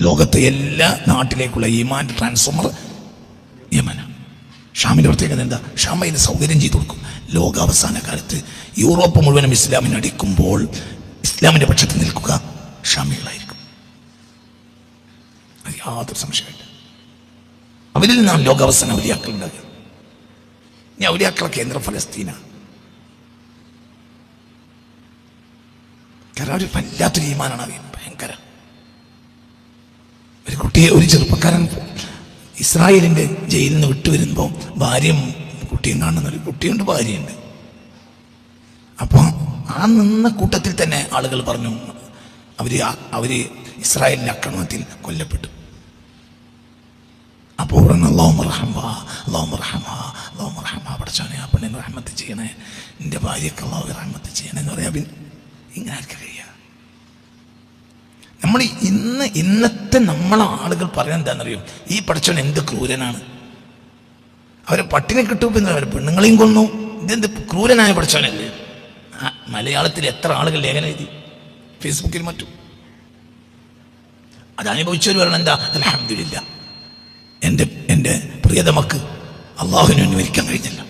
ലോകത്തെ എല്ലാ നാട്ടിലേക്കുള്ള ഈമാൻ ട്രാൻസ്ഫോമർ യമനാണ്. ഷാമിൻ്റെ പ്രത്യേകത എന്താ? ഷാം അതിന് സൗകര്യം ചെയ്തു കൊടുക്കും. ലോകാവസാന കാലത്ത് യൂറോപ്പ് മുഴുവനും ഇസ്ലാമിനെ അടിക്കുമ്പോൾ ഇസ്ലാമിൻ്റെ പക്ഷത്ത് നിൽക്കുക ഷാമികളായിരിക്കും. അത് യാതൊരു സംശയമില്ല. അവരിൽ നിന്നാണ് ലോകാവസാന ഔലിയാക്കൾ ഉണ്ടാകുക. ഇനി ഔലിയാക്കളെ കേന്ദ്രം ഫലസ്തീനാണ്. കാരണം ഒരു വല്ലാത്തൊരു ഈമാനാണ് അറിയുന്നത്. ഭയങ്കര ഒരു കുട്ടിയെ, ഒരു ചെറുപ്പക്കാരൻ ഇസ്രായേലിൻ്റെ ജയിലിൽ നിന്ന് വിട്ടുവരുമ്പോൾ ഭാര്യയും കുട്ടിയും കാണുന്ന ഒരു കുട്ടിയുണ്ട്, ഭാര്യയുണ്ട്. അപ്പോൾ ആ നിന്ന കൂട്ടത്തിൽ തന്നെ ആളുകൾ പറഞ്ഞു അവര് ഇസ്രായേലിൻ്റെ ആക്രമണത്തിൽ കൊല്ലപ്പെട്ടു. അപ്പോൾ പഠിച്ചോനെ ആ പെണ്ണിന് റഹ്മത്ത് ചെയ്യണേ, എൻ്റെ ഭാര്യയ്ക്ക് അല്ലാഹു റഹ്മത്ത് ചെയ്യണേ എന്ന് പറയാം. ഇങ്ങനെ ആർക്കും കഴിയുക? നമ്മൾ ഇന്നത്തെ നമ്മളെ ആളുകൾ പറയാൻ എന്താണെന്നറിയും? ഈ പഠിച്ചോൻ എന്ത് ക്രൂരനാണ്, അവരെ പട്ടിണി കിട്ടുമ്പോൾ അവരെ പെണ്ണുങ്ങളെയും കൊന്നു, ഇതെന്ത് ക്രൂരനായ പഠിച്ചോനല്ലേ. മലയാളത്തിൽ എത്ര ആളുകൾ ലേഖനം എഴുതി, ഫേസ്ബുക്കിൽ മറ്റും. അത് അനുഭവിച്ചവർ പറയണം എന്താ, അൽഹംദുലില്ലാ എൻ്റെ പ്രിയതമക്ക് അള്ളാഹുവിനെ അനുവദിക്കാൻ കഴിഞ്ഞില്ല.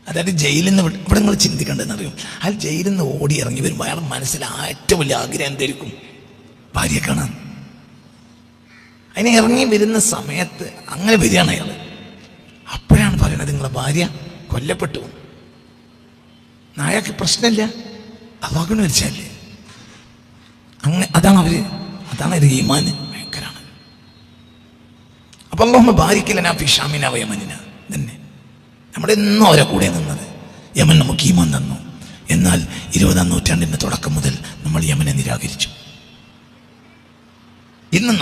അതായത് ജയിലിൽ നിന്ന് ഇവിടെ നിങ്ങൾ ചിന്തിക്കേണ്ടതെന്നറിയും, അയാൾ ജയിലിൽ നിന്ന് ഓടി ഇറങ്ങി വരുമ്പോൾ അയാൾ മനസ്സിൽ ഏറ്റവും വലിയ ആഗ്രഹം എന്തായിരിക്കും? ഭാര്യയെ കാണാൻ. അതിനെ ഇറങ്ങി വരുന്ന സമയത്ത് അങ്ങനെ വരികയാണ് അയാൾ. അപ്പോഴാണ് പറയുന്നത് നിങ്ങളെ ഭാര്യ കൊല്ലപ്പെട്ടു. നായക്ക് പ്രശ്നമില്ല, അള്ളാഹുവിനെ മരിച്ചല്ലേ. അങ്ങനെ അതാണ് ഒരു ഈമാന്. ഭയങ്കരാണ്. അപ്പൊ അല്ലാഹുമ്മ ബാരിക് ലനാ ഫീ ഷാമിനാ വ യമനിനാ തന്നെ. നമ്മുടെ എന്നും അവരെ കൂടെ നിന്നത്. യമൻ നമുക്ക് ഈമാൻ തന്നു. എന്നാൽ 20-ാം നൂറ്റാണ്ടിൻ്റെ തുടക്കം മുതൽ നമ്മൾ യമനെ നിരാകരിച്ചു. ഇന്ന്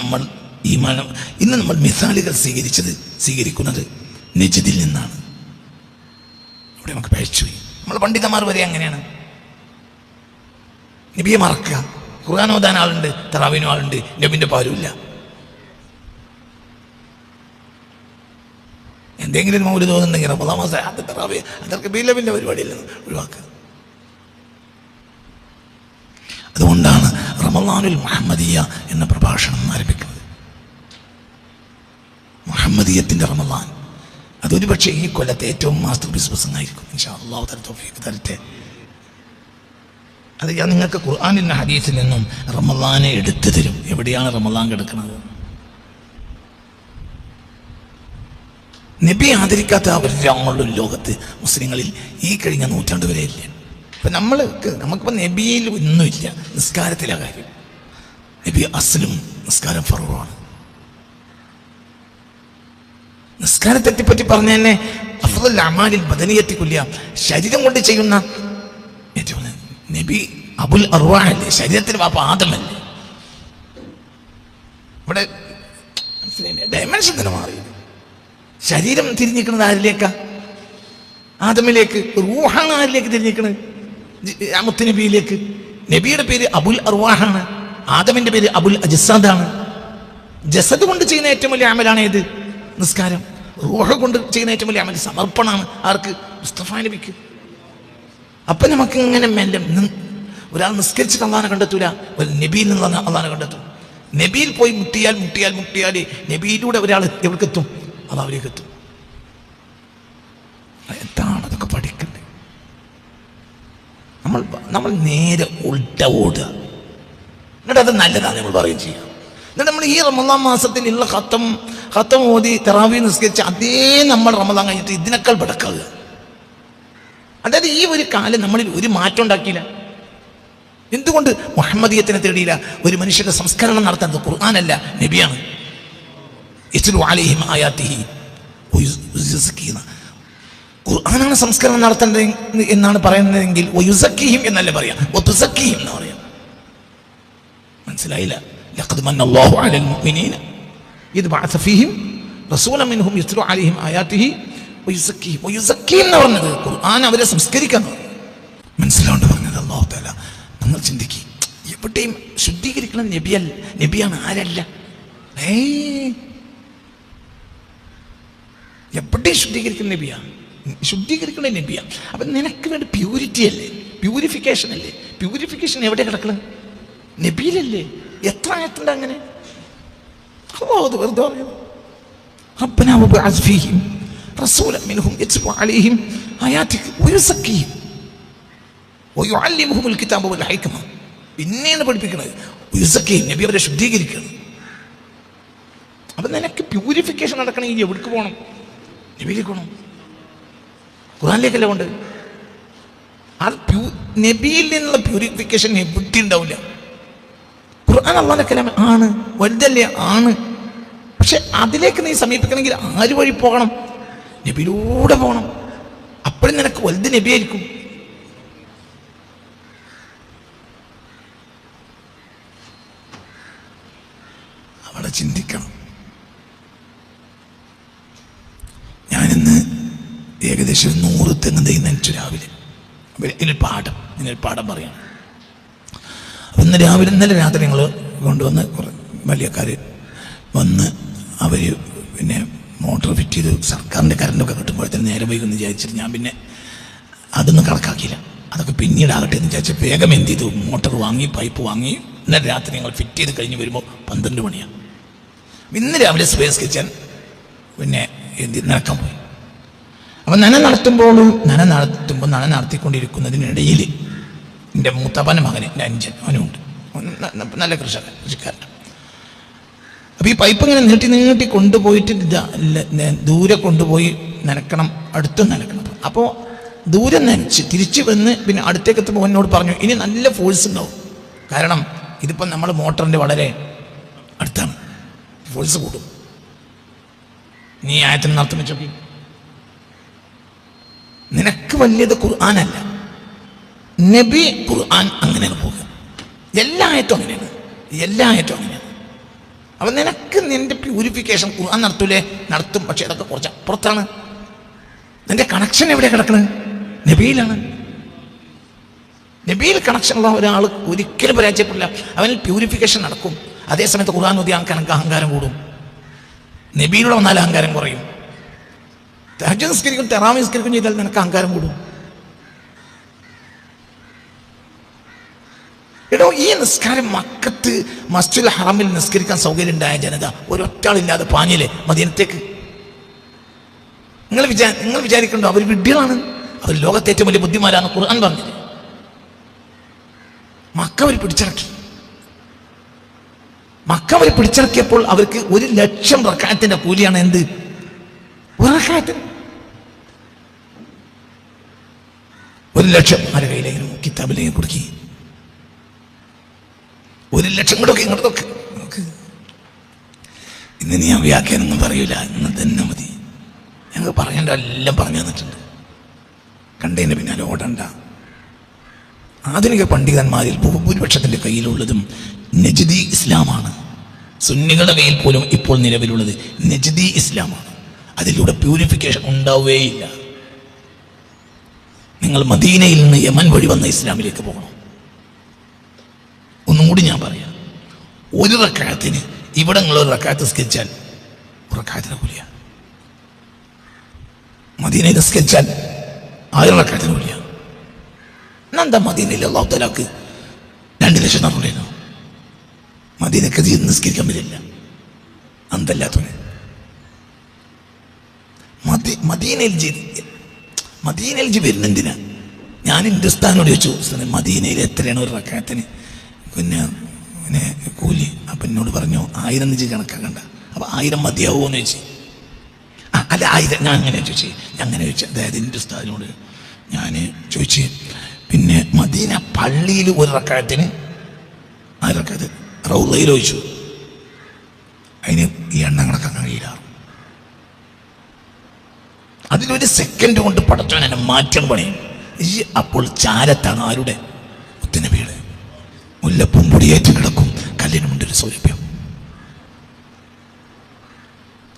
നമ്മൾ മിസാലുകൾ സ്വീകരിക്കുന്നത് നജ്ദിൽ നിന്നാണ്. അവിടെ നമുക്ക് പഴിച്ചുപോയി. നമ്മൾ പണ്ഡിതന്മാർ വരെ അങ്ങനെയാണ്. നബിയെ മറക്കുക. ഖുർആൻ ഓതാൻ ആളുണ്ട്, തറാവീനും ആളുണ്ട്, നബിൻ്റെ പാലുമില്ല. എന്തെങ്കിലും ഒരു മൗലിദ് തോന്നുന്നുണ്ടെങ്കിൽ റമദാൻ മാസം തറാവി അതൊക്കെ ബില്ലബിൻ്റെ പരിപാടിയിൽ നിന്ന് ഒഴിവാക്കുക. അതുകൊണ്ടാണ് റമളാനുൽ മുഹമ്മദിയ എന്ന പ്രഭാഷണം ആരംഭിക്കുന്നത്. മുഹമ്മദിയത്തിൻ്റെ റമളാൻ. അതൊരു പക്ഷേ ഈ കൊല്ലത്തെ ഏറ്റവും മാസ്റ്റർ പീസ് പ്രസംഗമായിരിക്കും. ഇൻഷാ അല്ലാഹു തആല തൗഫീഖ് തരട്ടെ. അത് ഞാൻ നിങ്ങൾക്ക് ഖുർആനിൽ നിന്ന് ഹദീസിൽ നിന്നും റമളാനെ എടുത്തു തരും. എവിടെയാണ് റമളാൻ കിടക്കുന്നത്? നബി ആദരിക്കാത്ത അവരുടെ ലോകത്ത് മുസ്ലിങ്ങളിൽ ഈ കഴിഞ്ഞ നൂറ്റാണ്ട് വരെ ഇല്ല. ഇപ്പം നമുക്കിപ്പോൾ നബിയിൽ ഒന്നുമില്ല. നിസ്കാരത്തിലെ കാര്യം. നബി അസ്ലും നിസ്കാരം ഫർളുമാണ്. നിസ്കാരത്തെപ്പറ്റി പറഞ്ഞ തന്നെ അഫ്ളൽ അമാലിൽ ബദനിയത്തി കുല്ലിയ, ശരീരം കൊണ്ട് ചെയ്യുന്ന ഏറ്റവും നബി അബുൽ അർവാഹല്ലേ, ശരീരത്തിന് പാപ്പ ആദമല്ലേ. ഇവിടെ ഡയമെൻഷൻ തന്നെ മാറി. ശരീരം തിരിഞ്ഞിരിക്കുന്നത് ആരിലേക്കാ? ആദമിലേക്ക്. റൂഹാണ് ആരിലേക്ക് തിരിഞ്ഞിരിക്കുന്നത്? മുത്തുനബിയിലേക്ക്. നബിയുടെ പേര് അബുൽ അർവാഹാണ്, ആദമിന്റെ പേര് അബുൽ അജ്സാദാണ്. ജസദ് കൊണ്ട് ചെയ്യുന്ന ഏറ്റവും വലിയ അമലാണ് ഏത്? നിസ്കാരം. റൂഹ് കൊണ്ട് ചെയ്യുന്ന ഏറ്റവും വലിയ അമൽ സമർപ്പണമാണ്. ആർക്ക്? മുസ്തഫ നബിക്ക്. അപ്പം നമുക്ക് ഇങ്ങനെ മെല്ലെ ഒരാൾ നിസ്കരിച്ചിട്ട് അള്ളാനെ കണ്ടെത്തൂല, ഒരു നബിയിൽ നിന്ന് അള്ളാനെ കണ്ടെത്തും. നബിയിൽ പോയി മുട്ടിയാൽ നബിയിലൂടെ ഒരാൾ എവിടേക്കെത്തും? അത് അവരേക്ക് എത്തും. എന്താണ് അതൊക്കെ പഠിക്കണ്ടേ? നമ്മൾ നേരെ ഉൾട്ട ഓടുക. എന്നിട്ട് അത് നല്ലതാണ് നമ്മൾ പറയുകയും ചെയ്യാം. എന്നിട്ട് നമ്മൾ ഈ റമളാൻ മാസത്തിലുള്ള ഖത്തം ഓതി തറാവീഹ് നിസ്കരിച്ച് അതേ നമ്മൾ റമളാൻ കഴിഞ്ഞിട്ട് ഇതിനേക്കാൾ പടക്കാവുക. അതായത് ഈ ഒരു കാലം നമ്മളിൽ ഒരു മാറ്റം ഉണ്ടാക്കിയില്ല. എന്തുകൊണ്ട് മുഹമ്മദിയത്തിനെ തേടിയില്ല? ഒരു മനുഷ്യന്റെ സംസ്കരണം നടത്തുന്നത് ഖുർആനല്ല, നബിയാണ്. യത്ലു അലൈഹിം ആയാതിഹി വയുസക്കീന. ഖുർആനാണ് സംസ്കരണം നടത്തേണ്ടത് എന്നാണ് പറയുന്നതെങ്കിൽ വയുസക്കീഹിം എന്നല്ല പറയാം, വതുസക്കീഹിം എന്ന് പറയാം. മനസ്സിലായില്ല? ലഖദ് മന്നല്ലാഹു അലൽ മുഅ്മിനീന ഇദ് ബഅസ ഫീഹിം റസൂലൻ മിൻഹും യത്ലു അലൈഹിം ആയാതിഹി വയുസക്കീഹിം. വയുസക്കീഹിം എന്ന് പറഞ്ഞത് ഖുർആൻ അവരെ സംസ്കരിക്കാൻ. മനസ്സിലാണ്ട് പറഞ്ഞത് അല്ലാഹു തആല. നമ്മൾ ചിന്തിക്കുക, എവിടെയും ശുദ്ധീകരിക്കണം നബിയാണ്, ആരല്ല. എവിടെയും ശുദ്ധീകരിക്കുന്ന നബിയാണ്, ശുദ്ധീകരിക്കുന്ന നബിയാണ്. അപ്പം നിനക്ക് വേണ്ടി പ്യൂരിറ്റി അല്ലേ, പ്യൂരിഫിക്കേഷൻ അല്ലേ? പ്യൂരിഫിക്കേഷൻ എവിടെ കിടക്കണം? നബിയിലല്ലേ? എത്ര ആയത്തുണ്ട് അങ്ങനെ? അല്ലാഹു അത് വെറുതെ പറയുന്നു. റബ്ബനാ വബഅസ് ഫീഹിം റസൂലൻ മിൻഹും യത്ലു അലൈഹിം ആയാതിക വയുസക്കിഹിം വയുഅല്ലിമുഹുൽ കിതാബ വൽ ഹിക്മ. പിന്നെയാണ് പഠിപ്പിക്കുന്നത്. വയുസക്കിഹിം, നബി അവരെ ശുദ്ധീകരിക്കണം. അപ്പം നിനക്ക് പ്യൂരിഫിക്കേഷൻ നടക്കണമെങ്കിൽ എവിടേക്ക് പോകണം? നബിയിലേക്ക് പോകണം. ഖുർആനിലേക്കല്ല കൊണ്ട്. അത് നബിയിൽ നിന്നുള്ള പ്യൂരിഫിക്കേഷൻ എവിടെ ഉണ്ടാവില്ല. ഖുർആൻ അല്ലാഹുവിന്റെ കലാം ആണ്, വലുതല്ലേ? ആണ്. പക്ഷെ അതിലേക്ക് നീ സമീപിക്കണമെങ്കിൽ ആര് വഴി പോകണം? നബിയിലൂടെ പോകണം. അപ്പോഴും നിനക്ക് വലുത് നബിയായിരിക്കും. അവിടെ ചിന്തിക്കണം. ഞാനിന്ന് ഏകദേശം 100 തെങ്ങ് തൈ നനച്ചു രാവിലെ. ഇതിനൊരു പാഠം പറയണം. അപ്പം ഇന്നലെ രാത്രി ഞങ്ങൾ കൊണ്ടുവന്ന് കുറേ വലിയക്കാർ വന്ന് അവർ പിന്നെ മോട്ടോർ ഫിറ്റ് ചെയ്ത് സർക്കാരിൻ്റെ കറണ്ടൊക്കെ കിട്ടുമ്പോഴത്തേന് നേരെ വൈകുമെന്ന് വിചാരിച്ചിട്ട് ഞാൻ പിന്നെ അതൊന്നും കണക്കാക്കിയില്ല. അതൊക്കെ പിന്നീടാകട്ടെ എന്ന് വിചാരിച്ച വേഗം എന്ത് ചെയ്തു, മോട്ടോർ വാങ്ങി, പൈപ്പ് വാങ്ങി. ഇന്നലെ രാത്രി ഞങ്ങൾ ഫിറ്റ് ചെയ്ത് കഴിഞ്ഞ് വരുമ്പോൾ 12 മണിയാണ്. ഇന്ന് രാവിലെ സ്പേസ് കിച്ചൻ പിന്നെ നനക്കാൻ പോയി. അപ്പം നന നടത്തിക്കൊണ്ടിരിക്കുന്നതിനിടയിൽ എൻ്റെ മൂത്തപ്പൻ്റെ മകന്, എൻ്റെ അഞ്ചൻ, അവനുണ്ട്, നല്ല കൃഷിക്കാരൻ. അപ്പം ഈ പൈപ്പ് ഇങ്ങനെ നീട്ടി കൊണ്ടുപോയിട്ട് ദൂരെ കൊണ്ടുപോയി നനക്കണം, അടുത്തും നനക്കണം. അപ്പോൾ ദൂരെ നനച്ച് തിരിച്ച് വന്ന് പിന്നെ അടുത്തേക്ക് എത്തുമ്പോൾ എന്നോട് പറഞ്ഞു, ഇനി നല്ല ഫോഴ്സ് ഉണ്ടാവും. കാരണം ഇതിപ്പം നമ്മൾ മോട്ടറിൻ്റെ വളരെ അടുത്താണ്, ഫോഴ്സ് കൂടും. നീ ആയത്തിന് നടത്തും വെച്ചോക്കി. നിനക്ക് വലിയത് ഖുർആനല്ല, നബി ഖുർആൻ. അങ്ങനെയാണ് പോകുക. എല്ലാ ആയത്തും അങ്ങനെയാണ്. അപ്പം നിനക്ക് നിന്റെ പ്യൂരിഫിക്കേഷൻ ഖുർആൻ നടത്തൂലേ? നടത്തും. പക്ഷെ അതൊക്കെ കുറച്ച് അപ്പുറത്താണ്. നിന്റെ കണക്ഷൻ എവിടെ കിടക്കുന്നത്? നബിയിലാണ്. നബിയിൽ കണക്ഷനുള്ള ഒരാൾ ഒരിക്കലും പരാജയപ്പെടില്ല. അവനിൽ പ്യൂരിഫിക്കേഷൻ നടക്കും. അതേസമയത്ത് ഖുർആൻ ഓതി ആൾക്കാർക്ക് അഹങ്കാരം കൂടും. നബിയിലൂടെ വന്നാൽ അഹങ്കാരം കുറയും. തഹജ്ജുദ് നിസ്കരിക്കും, തറാവീഹ് നിസ്കരിക്കും ചെയ്താൽ നിനക്ക് അഹങ്കാരം കൂടും. എടോ, ഈ നിസ്കാരം മക്കത്ത് മസ്ജിദുൽ ഹറമിൽ നിസ്കരിക്കാൻ സൗകര്യം ഉണ്ടായ ജനത ഒരൊറ്റാളില്ലാതെ പാഞ്ഞില്ലേ മദീനത്തേക്ക്? നിങ്ങൾ വിചാരിക്കണ്ടോ അവർ വിഡ്ഢികളാണ്? അവർ ലോകത്തെ ഏറ്റവും വലിയ ബുദ്ധിമാരാണ് ഖുർആൻ പറഞ്ഞത്. മക്ക അവർ പിടിച്ചടക്കിയപ്പോൾ അവർക്ക് 1,00,000 റക്അത്തിന്റെ കൂലിയാണ്. എന്ത്? ഒരു റക്അത്തിന് 1,00,000. ആരുടെ കയ്യിലെങ്കിലും കിതാബിലേക്ക് കൊടുക്കി 1,00,000 ഇങ്ങോട്ടൊക്കെ നോക്ക്. ഇന്ന് നീ വ്യാഖ്യാനൊന്നും പറയൂല, ഇന്ന് തന്നെ മതി. ഞങ്ങൾ പറയേണ്ട എല്ലാം പറഞ്ഞു തന്നിട്ടുണ്ട്. കണ്ടതിൻ്റെ പിന്നാലെ ഓടണ്ട. ആധുനിക പണ്ഡിതന്മാരിൽ ഭൂരിപക്ഷത്തിൻ്റെ കയ്യിലുള്ളതും നജ്ദി ഇസ്ലാമാണ്. സുന്നികളുടെ കയ്യിൽ പോലും ഇപ്പോൾ നിലവിലുള്ളത് നജ്ദി ഇസ്ലാമാണ്. അതിലൂടെ പ്യൂരിഫിക്കേഷൻ ഉണ്ടാവുകയില്ല. നിങ്ങൾ മദീനയിൽ നിന്ന് യമൻ വഴി വന്ന ഇസ്ലാമിലേക്ക് പോകണം. ഒന്നും കൂടി ഞാൻ പറയാം. ഒരു റക്അത്തിന് ഇവിടെ നിങ്ങൾ ഒരു റക്അത്ത് സ്കെച്ചാൽ ഒരു റക്അത്തിന് കൂലിയ. മദീനയിൽ സ്കെച്ചാൽ 1000 റക്അത്തിന് കൂലിയ. എന്താ മദീനയിൽ അല്ലാഹു തആലക്ക് 2 ലക്ഷം നടന്നു? മദീനക്ക് നിസ്കരിക്കാൻ പറ്റില്ല. അന്തല്ലാത്തവന് മദീനയിൽ വരുന്നെന്തിനാ? ഞാൻ ഹിന്ദുസ്ഥാനോട് ചോദിച്ചു, മദീനയിൽ എത്രയാണ് ഒരു റക്അത്തിന് പിന്നെ കൂലി? അപ്പം എന്നോട് പറഞ്ഞു 1000 കണക്കാക്കണ്ട. അപ്പം 1000 മതിയാവുമോ എന്ന് ചോദിച്ചു. അല്ല 1000 ഞാൻ അങ്ങനെ ചോദിച്ചു. അതായത് ഹിന്ദുസ്ഥാനോട് ഞാൻ ചോദിച്ച്, പിന്നെ മദീന പള്ളിയിൽ ഒരു റക്അത്തിന് 1000 റക്അത്ത് റൗളയിൽ ചോദിച്ചു. അതിന് ഈ എണ്ണം കണക്കാക്കാൻ കഴിയില്ല. അതിലൊരു സെക്കൻഡ് കൊണ്ട് പടച്ചവൻ എന്നെ മാറ്റം പണിയും. അപ്പോൾ ചാരത്താണ് ആരുടെ? മുത്തുനബിയുടെ. മുല്ലപ്പും പൊടിയേറ്റ് കിടക്കും, കല്ലിനുമുണ്ടൊരു സൗരഭ്യം.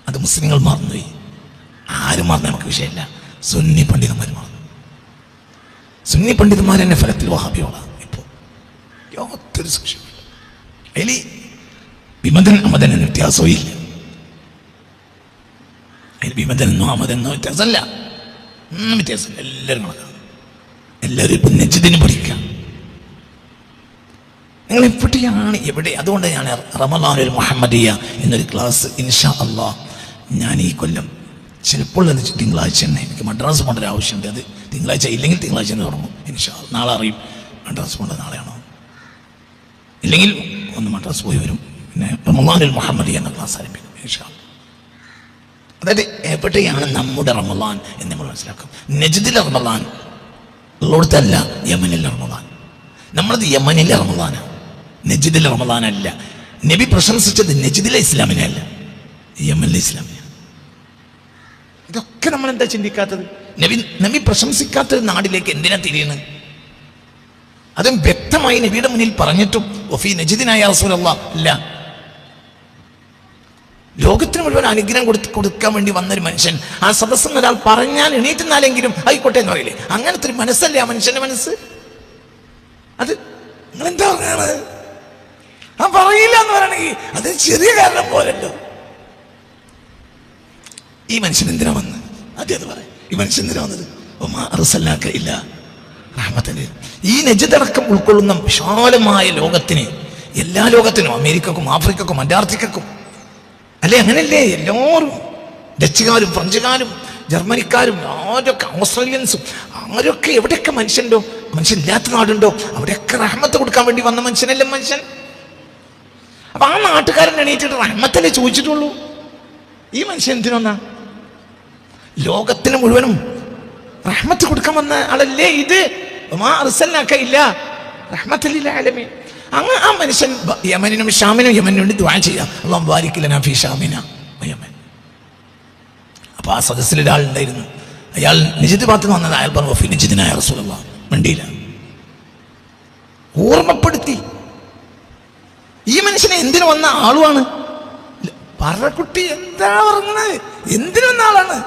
അത് മുസ്ലിങ്ങൾ മറന്നുപോയി. ആരും മറന്ന നമുക്ക് വിഷയമില്ല. സുന്നി പണ്ഡിതന്മാർ മറന്നു. സുന്നി പണ്ഡിതന്മാർ എന്നെ ഫലത്തിൽ വഹാബിയോളാണ്. ഇപ്പോൾ യാതൊരു സംശയമില്ല. അതിൽ വിമതൻ അമതൻ എന്ന വ്യത്യാസവും ഇല്ല. അതിൽ വിമതനെന്നോ അമതെന്നോ വ്യത്യാസമല്ല, ഒന്നും വ്യത്യാസമില്ല. എല്ലാവരും കണക്കാണ്. എല്ലാവരും ഇപ്പം നജ്ദിന് പഠിക്കാം. നിങ്ങൾ എവിടെയാണ് എവിടെ? അതുകൊണ്ട് ഞാൻ റമളാനുൽ മുഹമ്മദിയ എന്നൊരു ക്ലാസ് ഇൻഷാ അല്ലാഹ് ഞാൻ ഈ കൊല്ലം ചിലപ്പോൾ അത് തിങ്കളാഴ്ച തന്നെ, എനിക്ക് മദ്രാസ് പോകേണ്ട ഒരു ആവശ്യമുണ്ട്. അത് തിങ്കളാഴ്ച ഇല്ലെങ്കിൽ തിങ്കളാഴ്ച തന്നെ തുടങ്ങും ഇൻഷാ അല്ലാഹ്. നാളെ അറിയും മദ്രാസ് പോകേണ്ടത് നാളെയാണോ, ഇല്ലെങ്കിൽ ഒന്ന് മദ്രാസ് പോയി വരും. പിന്നെ റമളാനുൽ മുഹമ്മദിയ എന്ന ക്ലാസ് ആരംഭിക്കും ഇൻഷാ അല്ലാഹ്. അതായത് എവിടെയാണ് നമ്മുടെ റമളാൻ എന്ന് നമ്മൾ മനസ്സിലാക്കും. നജ്ദിലെ റമളാൻ ഉള്ളിടത്തല്ല, യമനിലെ റമളാൻ. നമ്മളത് യമനിലെ റമളാനാണ്, നജ്ദിലെ റമളാനല്ല. നബി പ്രശംസിച്ചത് നജ്ദിലെ ഇസ്ലാമിനെ അല്ല, യമനിലെ ഇസ്ലാമിനെ. ഇതൊക്കെ നമ്മൾ എന്താ ചിന്തിക്കാത്തത്? നബി പ്രശംസിക്കാത്ത നാടിലേക്ക് എന്തിനാ തിരിയുന്നത്? അതും വ്യക്തമായി നബിയുടെ മുന്നിൽ പറഞ്ഞിട്ടും വഫീ നജ്ദിനായ റസൂലല്ലാഹ് ഇല്ല. ലോകത്തിന് മുഴുവൻ അനുഗ്രഹം കൊടുക്കാൻ വേണ്ടി വന്നൊരു മനുഷ്യൻ, ആ സദസ്സെന്ന് ഒരാൾ പറഞ്ഞാൽ എണീറ്റുന്നാലെങ്കിലും ആയിക്കോട്ടെ എന്ന് പറയില്ലേ? അങ്ങനത്തെ ഒരു മനസ്സല്ലേ ആ മനുഷ്യന്റെ മനസ്സ്? അത് നിങ്ങളെന്താ പറയാണ്? ആ പറയില്ല എന്ന് പറയണെങ്കിൽ അത് ചെറിയ കാരണം പോലല്ലോ. ഈ മനുഷ്യൻ എന്തിനാ വന്നത്? അത് പറയും. ഈ മനുഷ്യൻ എന്തിനാ വന്നത്? ഇല്ല റഹ്മത്തിന്. ഈ നജ്ദടക്കം ഉൾക്കൊള്ളുന്ന വിശാലമായ ലോകത്തിന്, എല്ലാ ലോകത്തിനും, അമേരിക്കക്കും ആഫ്രിക്കക്കും അന്റാർട്ടിക്കക്കും അല്ലേ? അങ്ങനല്ലേ? എല്ലാവരും ഡച്ചുകാരും ഫ്രഞ്ചുകാരും ജർമ്മനിക്കാരും ആരൊക്കെ, ഓസ്ട്രേലിയൻസും ആരൊക്കെ, എവിടെയൊക്കെ മനുഷ്യനുണ്ടോ, മനുഷ്യനില്ലാത്ത നാടുണ്ടോ, അവിടെയൊക്കെ റഹ്മത്ത് കൊടുക്കാൻ വേണ്ടി വന്ന മനുഷ്യനല്ലേ മനുഷ്യൻ. അപ്പൊ ആ നാട്ടുകാരൻ എണീറ്റിട്ട് റഹ്മത്തല്ലേ ചോദിച്ചിട്ടുള്ളൂ. ഈ മനുഷ്യൻ എന്തിനൊന്നാ? ലോകത്തിന് മുഴുവനും റഹ്മത്ത് കൊടുക്കാൻ വന്ന ആളല്ലേ ഇത്. ഇല്ല റഹ്മത്തുൽ ലിൽ ആലമീൻ. അങ്ങ് ആ മനുഷ്യൻ യമനിനും ഷാമിനും വേണ്ടി ദുആ ചെയ്യാം, അല്ലാഹു ബാരിക് ലനാ ഫീ ഷാമിന വയമൻ. അപ്പൊ ആ സദസ്സിൽ ഒരാളുണ്ടായിരുന്നു, അയാൾ നജ്ദ് ഭാഗത്ത് വന്നത്. അയാൾ പറഞ്ഞു വഫീ നജ്ദിനായ റസൂലല്ലാഹ്. മിണ്ടിയില്ല, ഓർമ്മപ്പെടുത്തി. ഈ മനുഷ്യനെ എന്തിനു വന്ന ആളുമാണ്? പറക്കുട്ടി എന്താ പറഞ്ഞത്? എന്തിനു വന്ന ആളാണ്?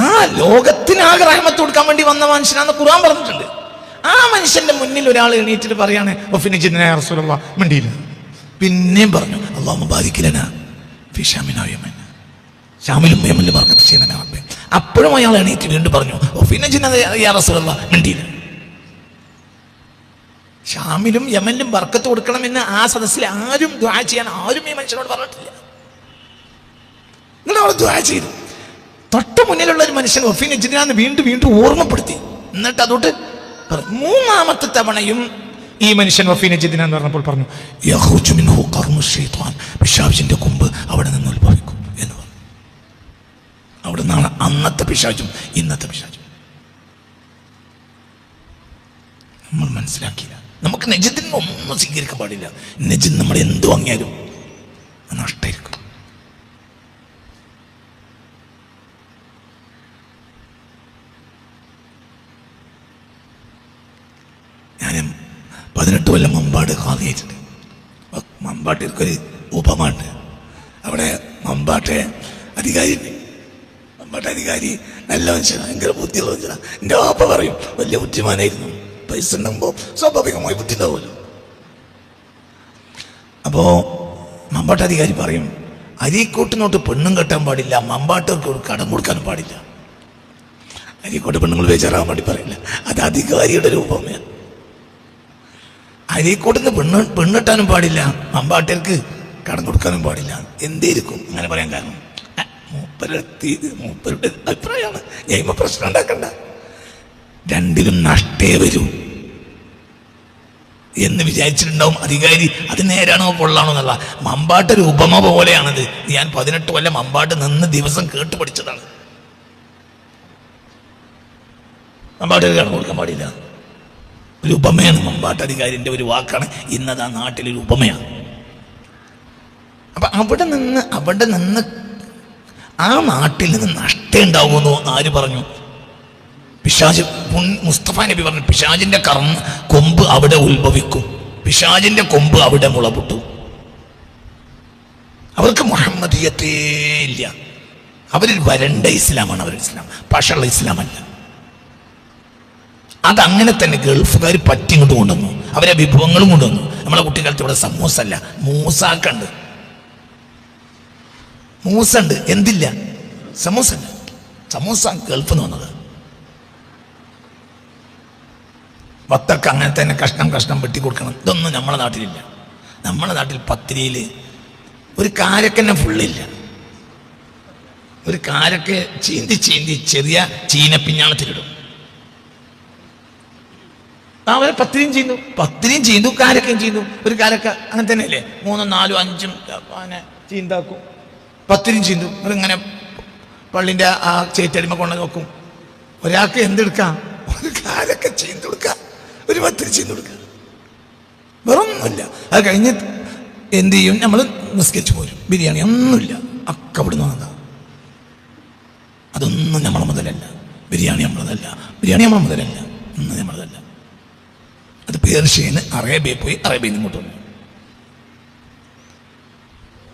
ആ ലോകത്തിനാകെ റഹ്മത്ത് കൊടുക്കാൻ വേണ്ടി വന്ന മനുഷ്യനാണെന്ന് ഖുർആൻ പറഞ്ഞിട്ടുണ്ട്. ആ മനുഷ്യന്റെ മുന്നിൽ ഒരാൾ എണീറ്റിട്ട് പറയാണ് വഫീ നജ്ദിനായ റസൂലല്ലാഹ്. മിണ്ടിയില്ല. പിന്നെയും പറഞ്ഞു അല്ലാഹു ബാരിക് ലനാ ഫീ ഷാമിന വയമൻ. ഷാമിലും യമനിലും ബർക്കത്ത് ചെയ്യുന്ന റബ്ബേ. അപ്പോഴും അയാൾ എണീറ്റ് വീണ്ടും പറഞ്ഞു വഫീ നജ്ദിനായ റസൂലല്ലാഹ്. മിണ്ടിയില്ല. ഷാമിലും യമനിലും ബർക്കത്ത് കൊടുക്കണമെന്ന് ആ സദസ്സിൽ ആരും ദുആ ചെയ്യാൻ ആരും ഈ മനുഷ്യനോട് പറഞ്ഞിട്ടില്ല. നിങ്ങൾ അവിടെ ദുആ ചെയ്തു. തൊട്ട് മുന്നിലുള്ള ഒരു മനുഷ്യൻ വഫീ നജ്ദിനാന്ന് വീണ്ടും വീണ്ടും ഓർമ്മപ്പെടുത്തി. എന്നിട്ട് അതോട്ട് മൂന്നാമത്തെ തവണയും ഈ മനുഷ്യൻ വഫീ നജ്ദിന എന്ന് പറഞ്ഞപ്പോൾ പറഞ്ഞു യഖ്റുജു മിൻഹു ഖർനു ശൈത്താൻ. പിശാചിന്റെ കൊമ്പ് അവിടെ നിന്ന് ഉത്ഭവിക്കും എന്ന് പറഞ്ഞു. അവിടെ നിന്നാണ് അന്നത്തെ പിശാചും ഇന്നത്തെ പിശാചും. നമ്മൾ മനസ്സിലാക്കിയില്ല. നമുക്ക് നജ്ദിന് ഒന്നും സ്വീകരിക്കാൻ പാടില്ല. നജ്ദ് നമ്മൾ എന്ത് വാങ്ങിയാലും നഷ്ടമായിരിക്കും. ഞാൻ 18 കൊല്ലം മമ്പാട് ഖാദിയായിട്ടുണ്ട്. മമ്പാട്ടിൽക്കൊരു ഉപമുണ്ട്. അവിടെ മമ്പാട്ടെ അധികാരി നല്ല മനുഷ്യനാണ്, ഭയങ്കര ബുദ്ധിയുള്ള മനുഷ്യനാണ്. എൻ്റെ വാപ്പ പറയും വലിയ ബുദ്ധിമാനായിരുന്നു. പൈസ ഉണ്ടാകുമ്പോൾ സ്വാഭാവികമായി ബുദ്ധി ഉണ്ടാവുമല്ലോ. അപ്പോൾ മമ്പാട്ടധികാരി പറയും അരീക്കോട്ടിനോട്ട് പെണ്ണും കെട്ടാൻ പാടില്ല, മമ്പാട്ടർക്ക് ഒരു കടം കൊടുക്കാനും പാടില്ല. അരീക്കോട്ട് പെണ്ണുങ്ങൾ ബേജാറാൻ വേണ്ടി പറയില്ല, അത് അധികാരിയുടെ രൂപമാണ്. അരീക്കോട്ടിന് പെണ്ണിട്ടാനും പാടില്ല, മമ്പാട്ടർക്ക് കടം കൊടുക്കാനും പാടില്ല. എന്തേരിക്കും അങ്ങനെ പറയാൻ കാരണം? മൂപ്പരുടെ അഭിപ്രായമാണ്. ഞാൻ പ്രശ്നം ഉണ്ടാക്കണ്ട, രണ്ടിലും നഷ്ടേ വരൂ എന്ന് വിചാരിച്ചിട്ടുണ്ടാവും അധികാരി. അത് നേരാണോ പൊള്ളാണോ എന്നുള്ള. മമ്പാട്ടൊരു ഉപമ പോലെയാണത്. ഞാൻ 18 കൊല്ലം മമ്പാട്ട് നിന്ന് ദിവസം കേട്ട് പഠിച്ചതാണ്. മമ്പാട്ട് കടം കൊടുക്കാൻ പാടില്ല, ഒരു ഉപമയാണ്. മമ്പാട്ടധികാരിൻ്റെ ഒരു വാക്കാണ്. ഇന്നത് ആ നാട്ടിലൊരു ഉപമയാണ്. അപ്പൊ അവിടെ നിന്ന് ആ നാട്ടിൽ നിന്ന് നഷ്ടം ഉണ്ടാവുമെന്നോ ആര് പറഞ്ഞു? പിശാച്. മുസ്തഫ നബി പറഞ്ഞു പിശാചിന്റെ കൊമ്പ് അവിടെ ഉത്ഭവിക്കും, പിശാചിന്റെ കൊമ്പ് അവിടെ മുളപൊട്ടും. അവർക്ക് മുഹമ്മദിയത്തേ ഇല്ല. അവരിൽ വരണ്ട ഇസ്ലാമാണ് അവർ. ഇസ്ലാം പഷള്ള ഇസ്ലാമല്ല. അതങ്ങനെ തന്നെ ഗൾഫുകാർ പറ്റിങ്ങോട്ട് കൊണ്ടുവന്നു. അവരെ വിഭവങ്ങളും കൊണ്ടുവന്നു. നമ്മളെ കുട്ടിക്കാലത്ത് ഇവിടെ സമൂസ അല്ല, മൂസാക്കുണ്ട്. മൂസ ഉണ്ട്, എന്തില്ല? സമൂസ ഉണ്ട്. സമൂസ ഗൾഫിൽ നിന്ന് വന്നത്. വത്തക്ക അങ്ങനെ തന്നെ കഷ്ണം കഷ്ണം വെട്ടി കൊടുക്കണം. ഇതൊന്നും നമ്മളെ നാട്ടിലില്ല. നമ്മളെ നാട്ടിൽ പത്തിരിയിൽ ഒരു കാരക്കന്നെ ഫുള്ളില്ല. ഒരു കാരക്ക ചീന്തി ചീന്തി ചെറിയ ചീനപ്പിഞ്ഞാണത്തിലിടും. അവരെ പത്തിരിയും ചീന്തു കാരക്കയും ചീന്തു. ഒരു കാരക്ക അങ്ങനെ തന്നെയല്ലേ, 3, 4, 5 അങ്ങനെ ചീന്താക്കും. പത്തിരിയും ചീന്തു. അതിങ്ങനെ പള്ളിൻ്റെ ആ ചേറ്റടിമ കൊണ്ട് നോക്കും. ഒരാൾക്ക് എന്തെടുക്കാം? ഒരു കാരക്ക ചീന്തെടുക്കാം, ഒരു പത്തിരി ചീന്തെടുക്കാം, വേറൊന്നുമില്ല. അത് കഴിഞ്ഞ് എന്ത് ചെയ്യും? നമ്മൾ നിസ്കരിച്ച് പോരും. ബിരിയാണി ഒന്നുമില്ല, ഒക്കെ അവിടുന്ന് വന്നതാ. അതൊന്നും നമ്മളെ മുതലല്ല. ബിരിയാണി നമ്മളതല്ല, ബിരിയാണി നമ്മളെ മുതലല്ല, ഒന്നും നമ്മളതല്ല. അത് പേർഷ്യന് അറേബ്യയിൽ പോയി അറേബ്യയിൽ നിന്ന് ഇങ്ങോട്ട് വന്നു.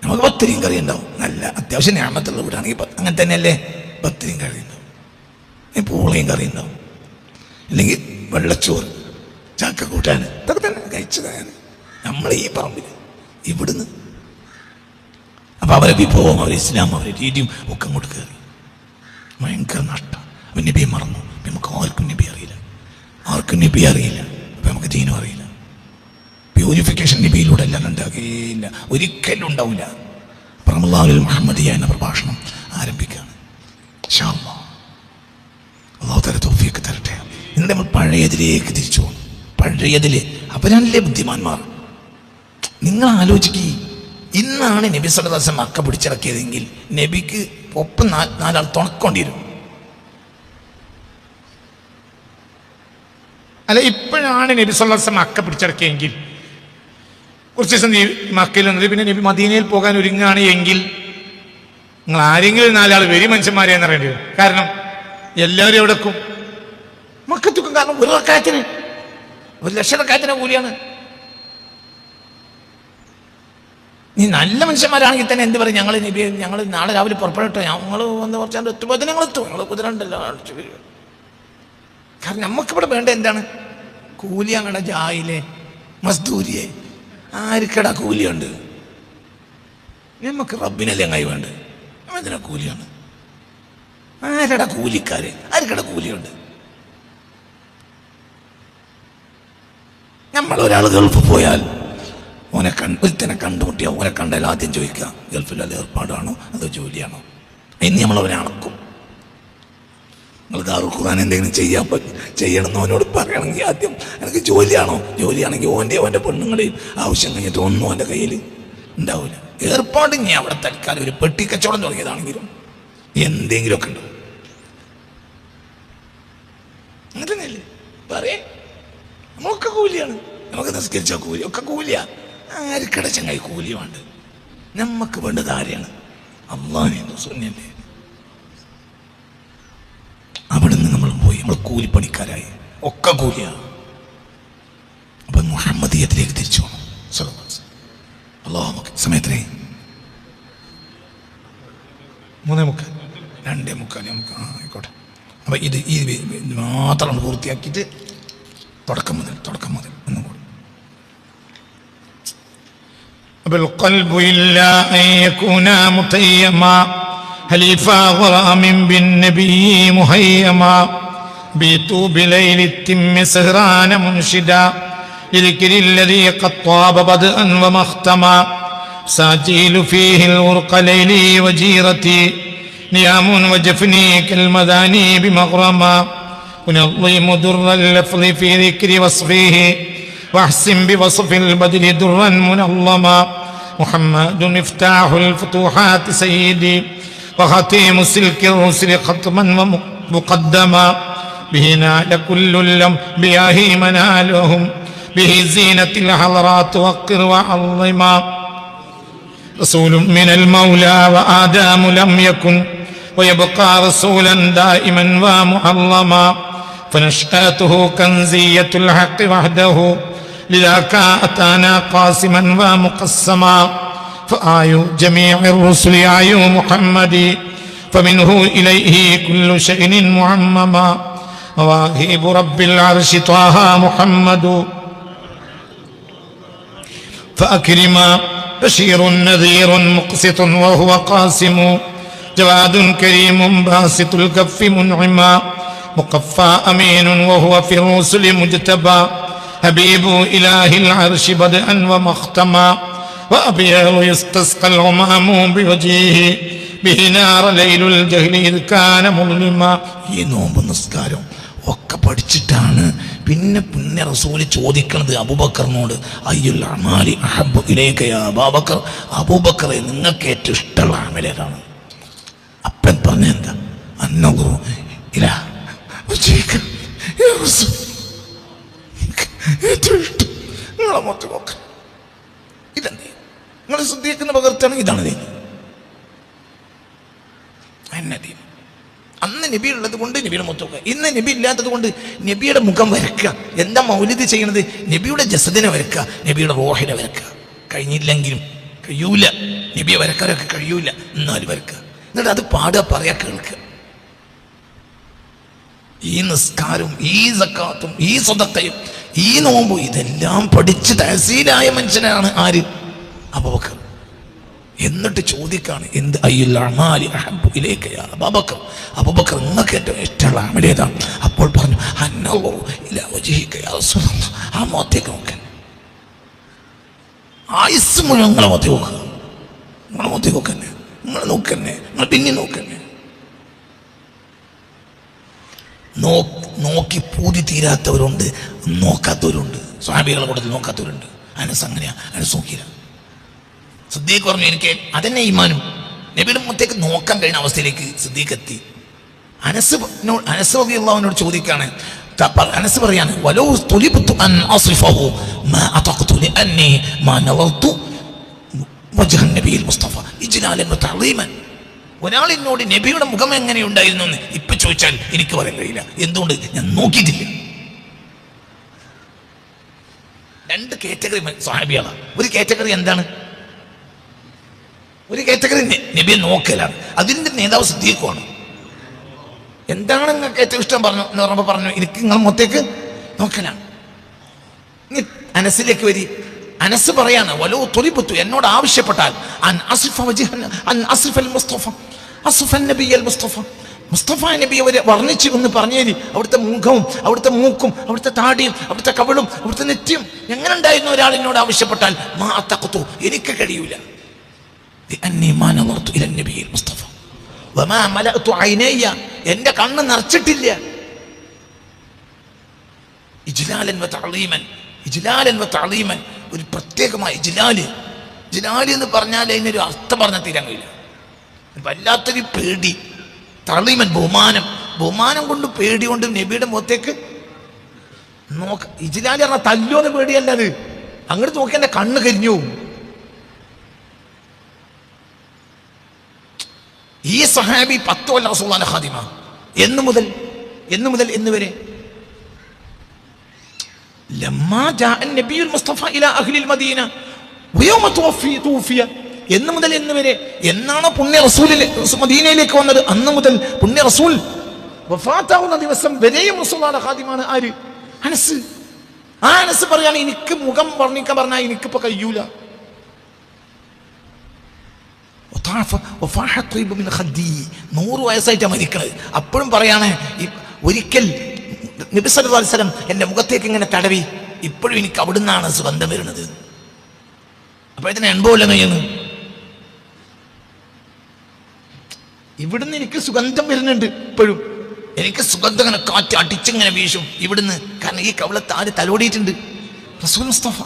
നമുക്ക് പത്തിരിയും കറി ഉണ്ടാവും. നല്ല അത്യാവശ്യം ഞാമത്തുള്ള വീടാണെങ്കിൽ അങ്ങനെ തന്നെയല്ലേ, പത്തിരിയും കറി ഉണ്ടാവും, പൂളയും കറി ഉണ്ടാവും, അല്ലെങ്കിൽ വെള്ളച്ചോറ്, ചാക്ക കൂട്ടാൻ, ഇതൊക്കെ തന്നെ കഴിച്ചതാണ് നമ്മൾ ഈ പറമ്പിൽ ഇവിടുന്ന്. അപ്പം അവരെ വിഭവം, അവർ ഇസ്ലാം, അവരെ രീതിയും ഒക്കെ അങ്ങോട്ട് കയറി. ഭയങ്കര നഷ്ടം. അപ്പം നബിയെ മറന്നു. നമുക്ക് ആർക്കും നബി അറിയില്ല, ആർക്കും നബി അറിയില്ല. അപ്പം നമുക്ക് ദീനും അറിയില്ല. പ്യൂരിഫിക്കേഷൻ നബിയിലൂടെ എല്ലാം ഉണ്ടാകുകയില്ല, ഒരിക്കലും ഉണ്ടാവില്ല. റമളാനുൽ മുഹമ്മദിയ എന്ന പ്രഭാഷണം ആരംഭിക്കുകയാണ്. ഇൻഷാ അല്ലാഹ് അല്ലാഹു തആല തൗഫീഖ് തരട്ടെ. എന്നിട്ട് നമ്മൾ പഴയതിലേക്ക് തിരിച്ചു പോകും. പഴയതിൽ അവരല്ലേ ബുദ്ധിമാന്മാർ. നിങ്ങൾ ആലോചിക്കുക, ഇന്നാണ് നബി സല്ലല്ലാഹു അലൈഹി വസല്ലം മക്ക പിടിച്ചിറക്കിയതെങ്കിൽ നബിക്ക് ഒപ്പം 4 ആൾ തുണക്കേണ്ടി വരും. അല്ല, ഇപ്പോഴാണ് നബി സല്ലല്ലാഹു അലൈഹി വസല്ലം മക്ക പിടിച്ചിറക്കിയെങ്കിൽ കുറച്ച് ദിവസം മക്കയിൽ വന്നത്, പിന്നെ നബി മദീനയിൽ പോകാൻ ഒരുങ്ങുകയാണ് എങ്കിൽ നിങ്ങൾ ആരെങ്കിലും 4 ആൾ വെരി മനുഷ്യന്മാരെ എന്നറിയേണ്ടി വരും. കാരണം എല്ലാവരും എവിടെക്കും മക്കത്തുക്കും. കാരണം ഒരു റക്അത്തിന് 1,00,000 റക്അത്തിന് കൂലിയാണ്. നീ നല്ല മനുഷ്യന്മാരാണെങ്കിൽ തന്നെ എന്ത് പറയും? ഞങ്ങൾ നബി, ഞങ്ങൾ നാളെ രാവിലെ പുറപ്പെടട്ടോ, ഞങ്ങൾ വന്ന് കുറച്ച് എത്തുമ്പോൾ ഞങ്ങൾ എത്തും, ഞങ്ങൾ കുതിരണ്ടല്ലോ. കാരണം നമുക്കിവിടെ വേണ്ട എന്താണ്? കൂലി. അങ്ങനെ ജായിലെ മസ്ദൂരിയെ ആർക്കടാ കൂലിയുണ്ട്? നമുക്ക് റബ്ബിനല്ലേ അങ്ങായി വേണ്ട. എന്തിനാ കൂലിയാണ്? ആരടാ കൂലിക്കാര്? ആർക്കടാ കൂലിയുണ്ട്? നമ്മളൊരാൾ ഗൾഫ് പോയാൽ ഒരുത്തനെ കണ്ടുമുട്ടിയാൽ ഓനെ കണ്ടാൽ ആദ്യം ചോദിക്കുക, ഗൾഫിലല്ല ഏർപ്പാടാണോ അതോ ജോലിയാണോ? ഇനി നമ്മളവനെ അണക്കും. നിങ്ങൾ ദാറുൽ ഖുർആൻ എന്തെങ്കിലും ചെയ്യണമെന്ന് അവനോട് പറയണമെങ്കിൽ ആദ്യം എനിക്ക് ജോലിയാണോ? ജോലിയാണെങ്കിൽ ഓൻ്റെ പെണ്ണുങ്ങളെയും ആവശ്യം കഴിഞ്ഞിട്ട് ഒന്നും അവൻ്റെ കയ്യിൽ ഉണ്ടാവില്ല. ഏർപ്പാട് ഞാൻ അവിടെ തൽക്കാലം ഒരു പെട്ടി കച്ചവടം തുടങ്ങിയതാണെങ്കിലും എന്തെങ്കിലുമൊക്കെ ഉണ്ടാവും. അങ്ങനെ തന്നെയല്ലേ പറയേ? നമ്മളൊക്കെ കൂലിയാണ്. നമുക്ക് നിസ്കരിച്ച കൂലി ഒക്കെ കൂലിയാണ്. ആർക്കട ചങ്ങായി കൂലി വേണ്ട? നമുക്ക് വേണ്ടത് ആരെയാണ്? അള്ളാഹുവിന്റെ റസൂലിനെ. അവിടെ നിന്ന് നമ്മൾ പോയി, നമ്മൾ കൂലിപ്പണിക്കാരായി, ഒക്കെ കൂലിയാണ്. അപ്പൊ മുഹമ്മദിയത്തിലേക്ക് തിരിച്ചു പോകണം. അള്ളാഹു സമയത്തിലേ 3:45 2:45 നമുക്ക് ആയിക്കോട്ടെ. അപ്പൊ ഇത് മാത്രം പൂർത്തിയാക്കിയിട്ട് തുടക്കം മുതൽ ഒന്നും കൂടി. بالقلب إلا أن يكون متيما حليفا غرام بالنبي مهيما بيتوا بليل التم سهران منشدا لذكر الذي قد طاب بدءا ومختما ساجيل فيه الورق ليلي وجيرتي نيام وجفني كالمذاني بمغرما ونظيم در اللفظ في ذكر وصفه واحسن بوصف البدر درا منظما محمد مفتاح الفتوحات سيدي وختيم سلك الرسل ختما ومقدما به نال كل الأنبياء منالهم به زينة الحضرات وقر وعظما رسول من المولى وآدم لم يكن ويبقى رسولا دائما ومعظما فنشأته كنزية الحق وحده لذاك أتانا قاسما ومقسما فآي جميع الرسل آي محمد فمنه إليه كل شيء معمما مواهب رب العرش طه محمد فأكرما بشير نذير مقسط وهو قاسم جواد كريم باسط الكف منعما മുഖഫാ അമീനുൻ വഹുവ ഫി റൂസുലി മുജ്തബാ ഹബീബു ഇലാഹിൽ അർശി ബദഅൻ വമഖ്തമാ വഅബിയു യസ്തസ്ഖൽ ഗമാമു ബിവജിഹി ബിഹി നാറ ലൈലുൽ ജഹ്ലി ഇദ് കാന മുള്ളിമാ. ഈ നോമ്പ് നിസ്കാരം ഒക്കെ പഠിച്ചിട്ടാണ് പിന്നെ പുണ്യ റസൂല് ചോദിക്കുന്നത് അബൂബക്കറിനോട്, അയ്യുൽ അമാലി അഹബ്ബു ഇലൈക യാ അബൂബക്കർ, അബൂബക്കറെ നിങ്ങൾക്ക് ഏറ്റവും ഇഷ്ടമുള്ള അമലേതാണ്? അപ്പൻ പറഞ്ഞ എന്താ? അന്നദുറു ഇലാ വജ്ഹിക യാ റസൂൽ, ഏറ്റവും ഇഷ്ടം നിങ്ങളെ മുഖത്ത് നോക്കാൻ. ഇതെന്തേ നിങ്ങൾ ശ്രദ്ധിക്കുന്ന പകർത്താണെങ്കിൽ ഇതാണ് ദീൻ. എന്നെ ദീൻ. അന്ന് നബി ഉള്ളത് കൊണ്ട് നബിയുടെ മുഖത്ത് നോക്കുക, ഇന്ന് നബി ഇല്ലാത്തത് കൊണ്ട് നബിയുടെ മുഖം വരക്കുക. എന്താ മൗലിദ് ചെയ്യണത്? നബിയുടെ ജസദിനെ വരക്കുക, നബിയുടെ റൂഹിനെ വരക്കുക. കഴിഞ്ഞില്ലെങ്കിലും കഴിയൂല, നബിയെ വരക്കാരൊക്കെ കഴിയൂല, എന്നാലും വരക്കുക. എന്നിട്ട് അത് പാടുക, പറയാ, കേൾക്കുക. ഈ നിസ്കാരവും ഈ സക്കാത്തും ഈ സദഖയും ഈ നോമ്പും ഇതെല്ലാം പഠിച്ച് തഹസീലായ മനുഷ്യനാണ് ആര്? അബൂബക്കർ. എന്നിട്ട് ചോദിക്കാണ്, എന്ത്? അയ്യുൽ അമാലി അഹബ്ബു ഇലൈക യാ അബൂബക്കർ, അബൂബക്കർ നിങ്ങൾക്ക് ഏറ്റവും ഇഷ്ടമുള്ള അമൽ ഏതാണ്? അപ്പോൾ പറഞ്ഞു, അന്നദുറു ഇലാ വജ്ഹിക യാ റസൂലല്ലാഹ്. ആ മുഖത്തേക്ക് നോക്കാൻ, ആയുസ് മുഴുവൻ നിങ്ങളെ മുഖത്തേക്ക് നോക്കുക, നിങ്ങളെ മുഖത്തേക്ക് നോക്കന്നെ, നിങ്ങൾ നോക്കന്നെ, നിങ്ങൾ പിന്നെ നോക്കന്നെ. നോക്കി പൂതി തീരാത്തവരുണ്ട്, നോക്കാത്തവരുണ്ട്. സ്വഹാബികളുടെ കൂട്ടത്തിൽ നോക്കാത്തവരുണ്ട്. അനസ് അങ്ങനെയാ, അനസ് നോക്കിയില്ല. സിദ്ദീഖ് പറഞ്ഞു, എനിക്ക് അതന്നെ ഈമാനും. നബിയുടെ മുഖത്തേക്ക് നോക്കാൻ കഴിയുന്ന അവസ്ഥയിലേക്ക് സിദ്ദീഖ് എത്തി. അനസ് റളിയല്ലാഹുവിനോട് ചോദിക്കാണ്, അനസ് പറയാണ്, വലൗ തുലിബ്തു അൻ അസ്രിഫഹു മാ അതഖ്തു ലഅന്നി മാ നളർതു വജ്ഹ നബിയിൽ മുസ്തഫ ഇജ്ലാലൻ വതഅളീമൻ. ഒരാൾ എന്നോട് നബിയുടെ മുഖം എങ്ങനെയുണ്ടായിരുന്നു എന്ന് ഇപ്പൊ ചോദിച്ചാൽ എനിക്ക് പറയാൻ കഴിയില്ല. എന്തുകൊണ്ട്? ഞാൻ നോക്കിയിട്ടില്ല. രണ്ട് കാറ്റഗറി സ്വഹാബികളാണ്. ഒരു കാറ്റഗറി എന്താണ്? ഒരു കാറ്റഗറി നബിയെ നോക്കലാണ്. അതിന്റെ നേതാവ് സിദ്ദീഖുമാണ്. എന്താണ് നിങ്ങൾക്ക് ഏറ്റവും ഇഷ്ടം പറഞ്ഞു എന്ന് പറഞ്ഞപ്പോൾ പറഞ്ഞു, എനിക്ക് നിങ്ങൾ മുഖത്തേക്ക് നോക്കലാണ്. ഇനി അനസിലേക്ക് വരി. അനസ് പറയാണ്, വലോ തൊലിബത്തു, എന്നോട് ആവശ്യപ്പെട്ടാൽ അൻ അസ്രിഫൽ മുസ്തഫ അസ്ഫൻ നബിയൽ മുസ്തഫ, മുസ്തഫ നബി അവരെ വർണ്ണിച്ചു എന്ന് പറഞ്ഞേരി. അവിടുത്തെ മുഖവും അവിടുത്തെ മൂക്കും അവിടുത്തെ താടിയും അവിടുത്തെ കവിളും അവിടുത്തെ നെറ്റിയും എങ്ങനെ ഉണ്ടായിരുന്നു ഒരാൾ എന്നോട് ആവശ്യപ്പെട്ടാൽ മാ അതഖ്തു, എനിക്ക് കഴിയൂല. എന്റെ കണ്ണ് നിറച്ചിട്ടില്ല. ഒരു പ്രത്യേകമായ ഇജ്ലാല് എന്ന് പറഞ്ഞാൽ അതിനൊരു അർത്ഥം പറഞ്ഞാൽ തീരാൻ കഴിയില്ല. വല്ലാത്തൊരു പേടി, തളീമൻ, ബഹുമാനം കൊണ്ട് പേടി കൊണ്ട് നബിയുടെ മുഖത്തേക്ക് നോക്ക. ഇജ്ലാല് പറഞ്ഞാൽ തല്ലോന്ന് പേടിയല്ല, അത് അങ്ങോട്ട് നോക്കി എന്റെ കണ്ണ് കരിഞ്ഞു. ഈ സഹാബി 10 കൊല്ലം റസൂലുള്ളാഹിന്റെ ഖാദിമ. എന്ന് മുതൽ എന്ന് വരെ ലമ്മാ ജാഅ നബിയുൽ മുസ്തഫ ഇലാ അഹ്ലിൽ മദീന വയൗമ തൂഫിയ. എന്ന് മുതൽ എന്ന് വരെ, എന്നാണ് പുണ്യ റസൂൽ മദീനയിലേക്ക് വന്നത് അന്ന് മുതൽ പുണ്യ റസൂൽ വഫാത്താവുന്ന ദിവസം വരെയും റസൂലുള്ളാഹിന്റെ ഖാദിമാണ് ആര്? അനസ്. ആ അനസ് പറയാണ്, എനിക്ക് മുഖം വർണ്ണിക്കാൻ പറഞ്ഞാൽ എനിക്കിപ്പോ കഴിയൂല. 100 വയസ്സായിട്ടാണ് മരിക്കണത്. അപ്പോഴും പറയാണ്, ഒരിക്കൽ നബി സല്ലല്ലാഹു അലൈഹി വസല്ലം എൻ്റെ മുഖത്തേക്ക് ഇങ്ങനെ തടവി, ഇപ്പോഴും എനിക്ക് അവിടുന്നാണ് സുഗന്ധം വരുന്നത്. അപ്പോഴത്തേന് 80 കൊല്ലം കഴിയുന്നു. ഇവിടുന്ന് എനിക്ക് സുഗന്ധം വരുന്നുണ്ട്. ഇപ്പോഴും എനിക്ക് സുഗന്ധം ഇങ്ങനെ കാറ്റ് അടിച്ചിങ്ങനെ വീശും ഇവിടുന്ന്. കാരണം ഈ കവിളത്ത് ആര് തലോടിയിട്ടുണ്ട്? റസൂൽ മുസ്തഫ.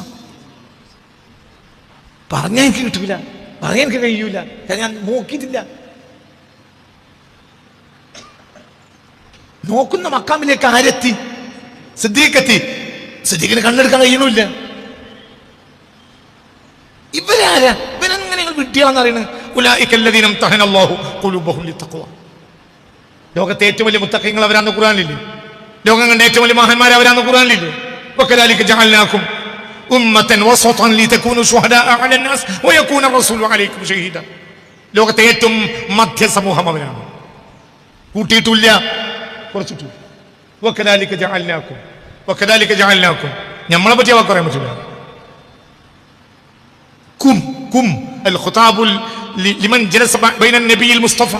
പറഞ്ഞാൽ എനിക്ക് കിട്ടൂല, പറയാൻ എനിക്ക് കഴിയൂല, ഞാൻ നോക്കിയിട്ടില്ല. നോക്കുന്ന മക്കാമിലേക്ക് ആരെത്തി? സിദ്ദീഖെത്തി. സിദ്ദീഖിന് കണ്ണെടുക്കാൻ കഴിയണില്ല. ഇവരാരാ? ഇവരെങ്ങനെ വിട്ടിയാണെന്ന് അറിയണത്? ലോകത്തെ ഏറ്റവും വലിയ മുത്തഖീങ്ങൾ അവരാന്ന് ഖുർആനിലില്ലേ? ലോകം കണ്ട ഏറ്റവും വലിയ മഹാന്മാർ അവരാന്ന് ഖുർആനിലില്ലേ? വകദാലിക ജഅൽനാകും ഉമ്മതൻ വസതൻ ലിതകൂനു ശുഹദാഅ അലന്നാസ് വയകൂന റസൂലു അലൈക്കും ഷഹീദ. ലോകത്തെ ഏറ്റവും മധ്യ സമൂഹം അവരാണ്. കൂട്ടിയിട്ടില്ല, കുറച്ചിട്ടു. വകദാലിക ജഅൽനാകും നമ്മളെ പറ്റി അവർക്ക് പറയാൻ പറ്റില്ല. കും അൽ ഖുതാബുൽ ലിമൻ ജലസ ബൈന നബിയിൽ മുസ്തഫ.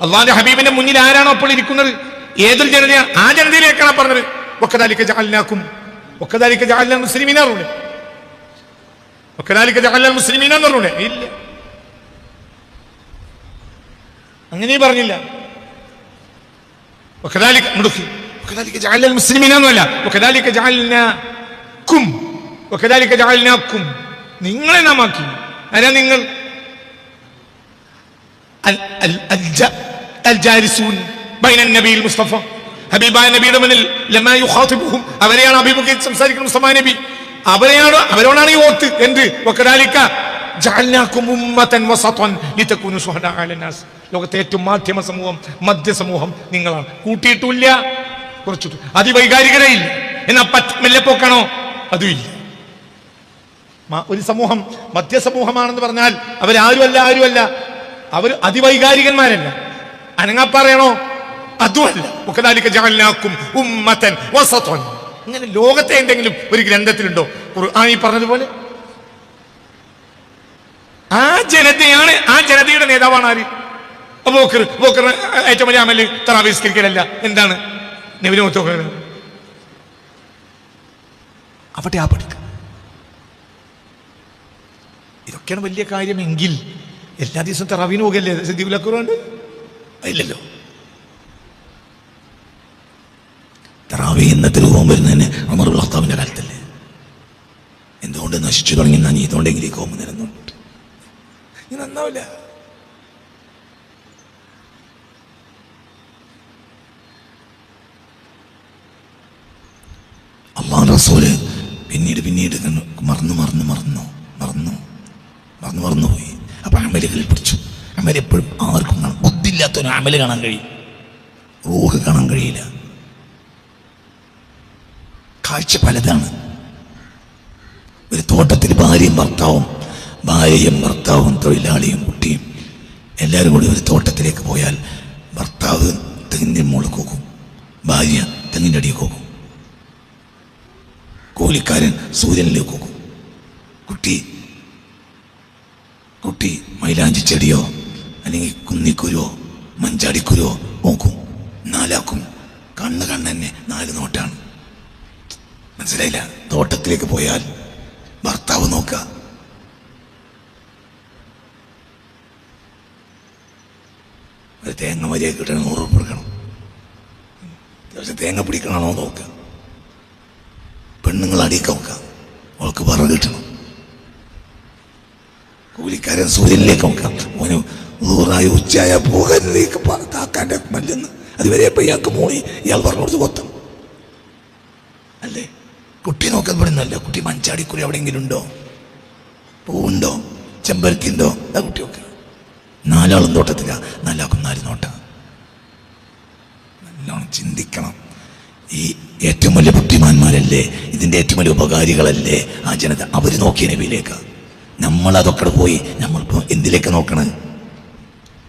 അല്ലാഹുവിന്റെ ഹബീബിന്റെ മുന്നിൽ ആരാണോ അപ്പോൾ ഇരിക്കുന്നത്? ഏതൊരു ജനതയാണ്? ആ ജനതയിലേക്കാണ് പറഞ്ഞത്. വകദാലിക ജഅൽനാകും വകദാലിക ജഅൽനാൽ മുസ്ലിമീന റൂലെ വകദാലിക ജഅൽനാൽ മുസ്ലിമീന റൂലെ ഇല്ല, അങ്ങനെ പറഞ്ഞില്ല. വകദാലിക മുടുക്കി വകദാലിക ജഅൽനാൽ മുസ്ലിമീന എന്നല്ല, വകദാലിക ജഅൽനാകും വകദാലിക ജഅൽനാകും, നിങ്ങളെ നാം ആക്കി. ആരാ നിങ്ങൾ? الجالسون بين النبي المصطفى ഹബീബായ നബിയുടെ മുന്നിൽ ലമാ യുഖാതിബുഹും, അവരെയാണ് അഭിമുഖീകരിച്ച് സംസാരിക്കുന്ന മുസ്തഫ നബി. അവരോടാണ് ഈ ഓത്ത്. എന്ത്? വകദാലിക ജഅൽനാകും ഉമ്മതൻ വസതൻ ലിതകൂനു ശുഹദാ അലന്നാസ്. ലോകത്തെ ഏറ്റവും മാധ്യമ സമൂഹം, മധ്യ സമൂഹം നിങ്ങളാണ്. കൂട്ടിയിട്ടില്ല, കുറച്ചിട്ടു. അതിവൈകാരികരേ ഇല്ല. എന്നാ മെല്ലെപ്പോക്കാണോ? അതും ഇല്ല. ഒരു സമൂഹം മധ്യസമൂഹമാണെന്ന് പറഞ്ഞാൽ അവരാരുമല്ല, അവർ അതിവൈകാരികന്മാരല്ല. അനങ്ങാപ്പാറയാണോ? അതുമല്ല. വകദാലിക ജഅൽനാകും ഉമ്മതൻ വസതൻ. ഇങ്ങനെ ലോകത്തെ എന്തെങ്കിലും ഒരു ഗ്രന്ഥത്തിലുണ്ടോ? ഖുർആനിൽ പറഞ്ഞതുപോലെ ആ ജനതയാണ്, ആ ജനതയുടെ നേതാവാണ് ആര്? അബൂബക്കർ. ഏറ്റവും വലിയ അമല് തറാവീഹ് നിസ്കരിക്കലല്ല. എന്താണ്? നബിയെ നോക്കുക. അവിടെ ആ പഠിക്കുക. ഇതൊക്കെയാണ് വലിയ കാര്യമെങ്കിൽ എല്ലാ ദിവസവും തറാവീഹിന് പോകല്ലേ സിദ്ദീഖുൽ അക്ബർ ഉണ്ട്? ഇല്ലല്ലോ. തറാവീഹ് ഇന്നത്തെ രൂപം വരുന്നതിന് ഉമർ ഇബ്നുൽ ഖത്താബിന്റെ കാലത്തല്ലേ? എന്തുകൊണ്ട് നശിച്ചു തുടങ്ങി? ഇതുകൊണ്ടെങ്കിലും ഈ കോമ നിരന്നുണ്ട്. ഇത് നന്നാവില്ല. അല്ലാഹു റസൂല് പിന്നീട് മറന്നുപോയി. അപ്പൊ അമലുകളിൽ പിടിച്ചു. അമൽ എപ്പോഴും ആർക്കും കാണാം. ബുദ്ധിയില്ലാത്തവന് അമല് കാണാൻ കഴിയും, റൂഹ് കാണാൻ കഴിയില്ല. കാഴ്ച പലതാണ്. ഒരു തോട്ടത്തിൽ ഭാര്യയും ഭർത്താവും തൊഴിലാളിയും കുട്ടിയും എല്ലാവരും കൂടി ഒരു തോട്ടത്തിലേക്ക് പോയാൽ ഭർത്താവ് തെങ്ങിൻ്റെ മുകളിൽ പോകും, ഭാര്യ തെങ്ങിൻ്റെ അടിയിൽ പോകും, കൂലിക്കാരൻ സൂര്യനിലേക്ക് പോകും, കുട്ടി മൈലാഞ്ചി ചെടിയോ അല്ലെങ്കിൽ കുന്നിക്കുരുവോ മഞ്ചാടിക്കുരുവോ നോക്കും. നാലാക്കും. കണ്ണ് തന്നെ 4 നോട്ടാണ്. മനസ്സിലായില്ല? തോട്ടത്തിലേക്ക് പോയാൽ ഭർത്താവ് നോക്കുക, ഒരു തേങ്ങ മര്യാദ കിട്ടണം, 100 ഉറുപ്പിക എടുക്കണം. പക്ഷെ തേങ്ങ പിടിക്കണോ നോക്കുക. പെണ്ണുങ്ങൾ അടിയൊക്കെ നോക്കുക, അവൾക്ക് വിറക് കിട്ടണം. കൂലിക്കാരൻ സൂര്യനിലേക്ക് നോക്കാം. ഓന് ഊറായി ഉച്ചയായ പോകാനിലേക്ക് താക്കാൻ്റെ മല്ലെന്ന് അതുവരെ ഇപ്പം ഇയാൾക്ക് മോളി ഇയാൾ പറഞ്ഞു കൊടുത്ത് കൊത്തം അല്ലേ? കുട്ടി നോക്കാൻ പെടുന്നല്ല. കുട്ടി മഞ്ചാടിക്കുരി എവിടെയെങ്കിലും ഉണ്ടോ? പൂവുണ്ടോ? ചെമ്പരത്തി ഉണ്ടോ? ആ കുട്ടി നോക്കുക. 4 ആളും തോട്ടത്തില്ല, 4 ആൾക്കും 4 നോട്ട. നല്ലോണം ചിന്തിക്കണം. ഈ ഏറ്റവും വലിയ ബുദ്ധിമാന്മാരല്ലേ, ഇതിൻ്റെ ഏറ്റവും വലിയ ഉപകാരികളല്ലേ ആ ജനത? അവർ നോക്കിയ നബിയിലേക്ക്. നമ്മളതൊക്കെ പോയി നമ്മളിപ്പോൾ എന്തിലേക്ക് നോക്കണേ?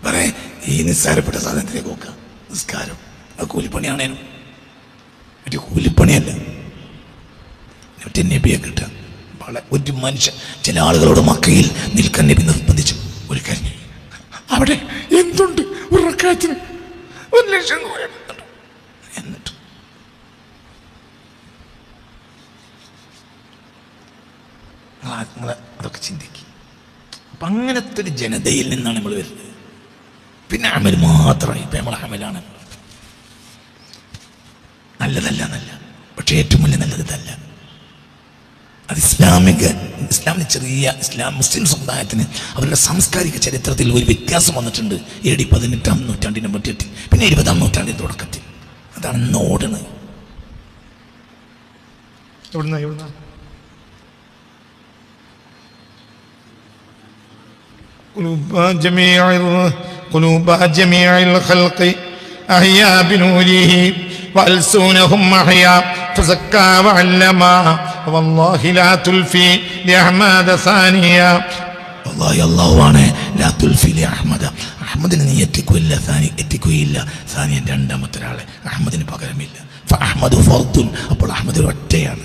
പറയാ ഈ നിസ്സാരപ്പെട്ട സാധനത്തിലേക്ക് നോക്കുക. നിസ്കാരം അത് കൂലിപ്പണിയാണേനും മറ്റേ കൂലിപ്പണിയല്ല. മറ്റേ നബിയെ കിട്ടുക. ഒരു മനുഷ്യൻ ചില ആളുകളോട് മക്കയിൽ നിൽക്കാൻ നബി നിർബന്ധിച്ചു. ഒരു കാര്യം അവിടെ എന്തുണ്ട്? ഒരു റക്അത്തിന് 1,00,000 രൂപ. എന്നിട്ട് അതൊക്കെ ചിന്തിക്കും. അപ്പം അങ്ങനത്തെ ഒരു ജനതയിൽ നിന്നാണ് നമ്മൾ വരുന്നത്. പിന്നെ അമൽ മാത്രമായി. ഇപ്പം നമ്മളെ അമലാണ് നല്ലതല്ല. പക്ഷേ ഏറ്റവും വലിയ നല്ലതല്ല. അത് ഇസ്ലാമിന് ചെറിയ മുസ്ലിം സമുദായത്തിന് അവരുടെ സാംസ്കാരിക ചരിത്രത്തിൽ ഒരു വ്യത്യാസം വന്നിട്ടുണ്ട്. AD 18-ാം നൂറ്റാണ്ടിൻ്റെ മധ്യത്തിൽ, പിന്നെ 20-ാം നൂറ്റാണ്ടിൻ്റെ തുടക്കത്തിൽ. അതാണ് നോടുന്നത്. قلوب جميع الخلق أحيا بنوره وألسونهم أحيا فزكى وعلما والله لا تلفي لأحمد ثانيا. والله الله وانا لا تلفي لأحمد. അഹമ്മദിന് നീ എത്തിക്കുകയില്ല ثانيا 2-മത്തെ ഒരാളെ അഹമ്മദിന് പകരമില്ല. فأحمد فرد. അപ്പോൾ അഹമ്മദ് ഒറ്റയാണ്.